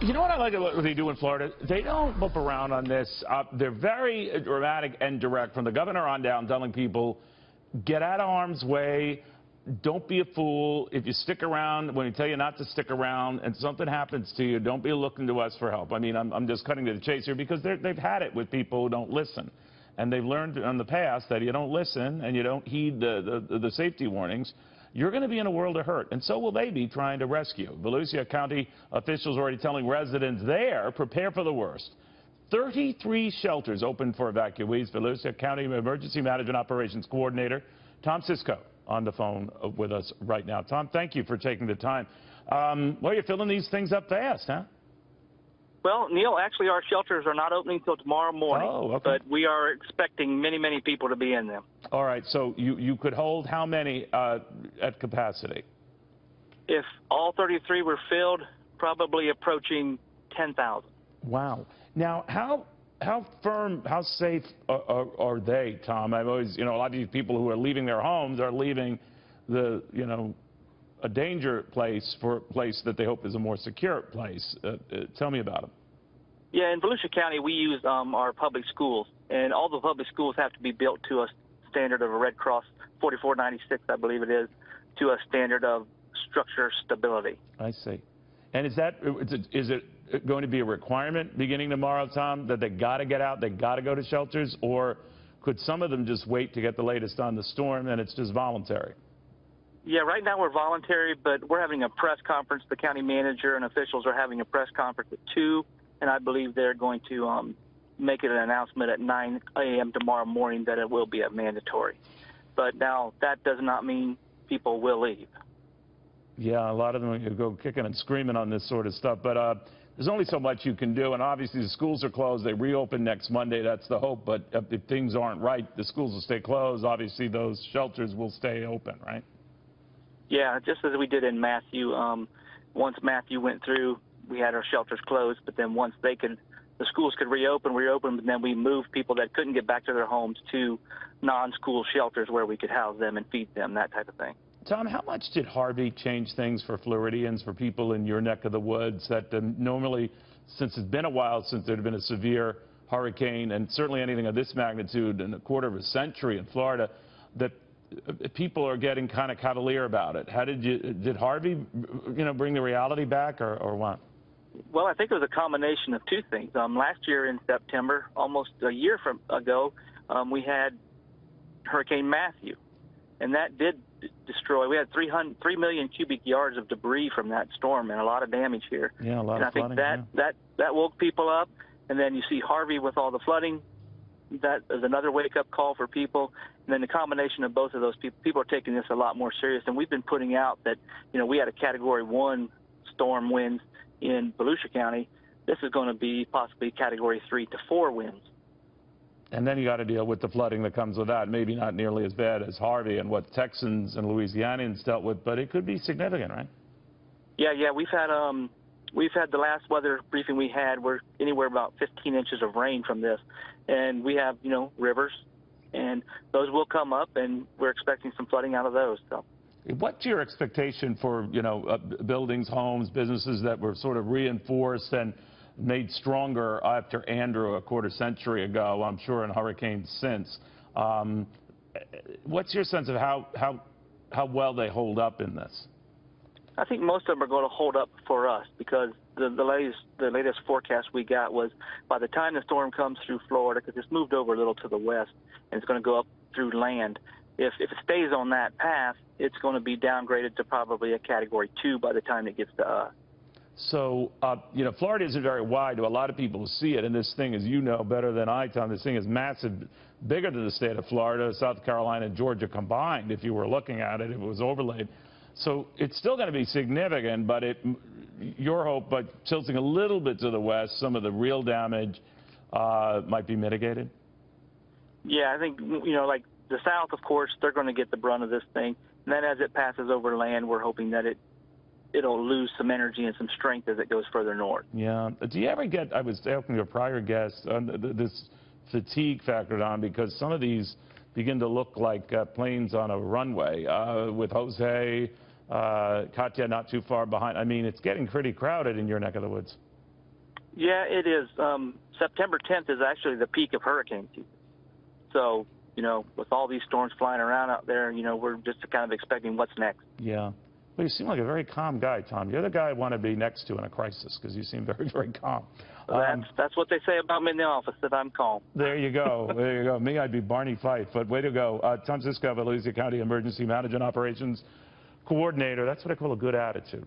You know what I like about what they do in Florida? They don't bump around on this. They're very dramatic and direct from the governor on down, telling people, get out of harm's way. Don't be a fool. If you stick around, when we tell you not to stick around and something happens to you, don't be looking to us for help. I mean, I'm just cutting to the chase here because they've had it with people who don't listen. And they've learned in the past that you don't listen and you don't heed the safety warnings, you're going to be in a world of hurt. And so will they be trying to rescue. Volusia County officials are already telling residents there, prepare for the worst. 33 shelters open for evacuees. Volusia County Emergency Management Operations Coordinator Tom Cisco on the phone with us right now. Tom, thank you for taking the time. Well, you're filling these things up fast, huh? Well, Neil, actually our shelters are not opening until tomorrow morning, but we are expecting many, many people to be in them. All right, so you could hold how many at capacity? If all 33 were filled, probably approaching 10,000. Wow. Now, how firm, how safe are they, Tom? I've always, a lot of these people who are leaving their homes are leaving the, a danger place for a place that they hope is a more secure place. Tell me about them. Yeah, in Volusia County, we use our public schools, and all the public schools have to be built to a standard of a Red Cross 4496, I believe it is, to a standard of structure stability. I see. And is it going to be a requirement beginning tomorrow, Tom, that they got to get out, they got to go to shelters, or could some of them just wait to get the latest on the storm and it's just voluntary? Yeah, right now we're voluntary, but we're having a press conference. The county manager and officials are having a press conference at 2, and I believe they're going to make it an announcement at 9 a.m. tomorrow morning that it will be a mandatory. But now that does not mean people will leave. Yeah, a lot of them go kicking and screaming on this sort of stuff, but there's only so much you can do, and obviously the schools are closed. They reopen next Monday. That's the hope, but if things aren't right, the schools will stay closed. Obviously those shelters will stay open, right? Yeah, just as we did in Matthew. Once Matthew went through, we had our shelters closed, but then once the schools could reopen, but then we moved people that couldn't get back to their homes to non-school shelters where we could house them and feed them, that type of thing. Tom, how much did Harvey change things for Floridians, for people in your neck of the woods that normally, since it's been a while since there had been a severe hurricane, and certainly anything of this magnitude in a quarter of a century in Florida, that people are getting kind of cavalier about it? How did Harvey, bring the reality back, or what? Well, I think it was a combination of two things. Last year in September, almost a year ago, we had Hurricane Matthew, and that did destroy. We had 3 million cubic yards of debris from that storm and a lot of damage here. Yeah, a lot of flooding. And I think that woke people up. And then you see Harvey with all the flooding. That is another wake-up call for people. And then the combination of both of those people are taking this a lot more serious. And we've been putting out that, we had a Category 1 storm winds in Volusia County. This is going to be possibly Category 3 to 4 winds. And then you got to deal with the flooding that comes with that. Maybe not nearly as bad as Harvey and what Texans and Louisianians dealt with, but it could be significant, right? Yeah. We've had the last weather briefing we had, we're anywhere about 15 inches of rain from this, and we have rivers, and those will come up, and we're expecting some flooding out of those. So, what's your expectation for buildings, homes, businesses that were sort of reinforced and made stronger after Andrew a quarter century ago, I'm sure, in hurricanes since? What's your sense of how well they hold up in this? I think most of them are going to hold up for us because the latest forecast we got was by the time the storm comes through Florida, because it's moved over a little to the west and it's going to go up through land, if it stays on that path, it's going to be downgraded to probably a Category 2 by the time it gets to us. So, Florida isn't very wide to a lot of people who see it, and this thing, as you know better than I, Tom, this thing is massive, bigger than the state of Florida, South Carolina, and Georgia combined, if you were looking at it, if it was overlaid. So it's still going to be significant, but your hope, but tilting a little bit to the west, some of the real damage might be mitigated? Yeah, I think, like the South, of course, they're going to get the brunt of this thing. And then as it passes over land, we're hoping that it'll lose some energy and some strength as it goes further north. Yeah. Do you ever get, I was talking to a prior guest, this fatigue factored on because some of these begin to look like planes on a runway with Jose, Katya not too far behind. I mean, it's getting pretty crowded in your neck of the woods. Yeah, it is. September 10th is actually the peak of hurricane season. So, with all these storms flying around out there, we're just kind of expecting what's next. Yeah. Well, you seem like a very calm guy, Tom. You're the guy I want to be next to in a crisis because you seem very, very calm. That's what they say about me in the office, that I'm calm. There you go. There you go. Me, I'd be Barney Fife, but way to go. Tom Cisco, Louisiana County Emergency Management Operations Coordinator. That's what I call a good attitude.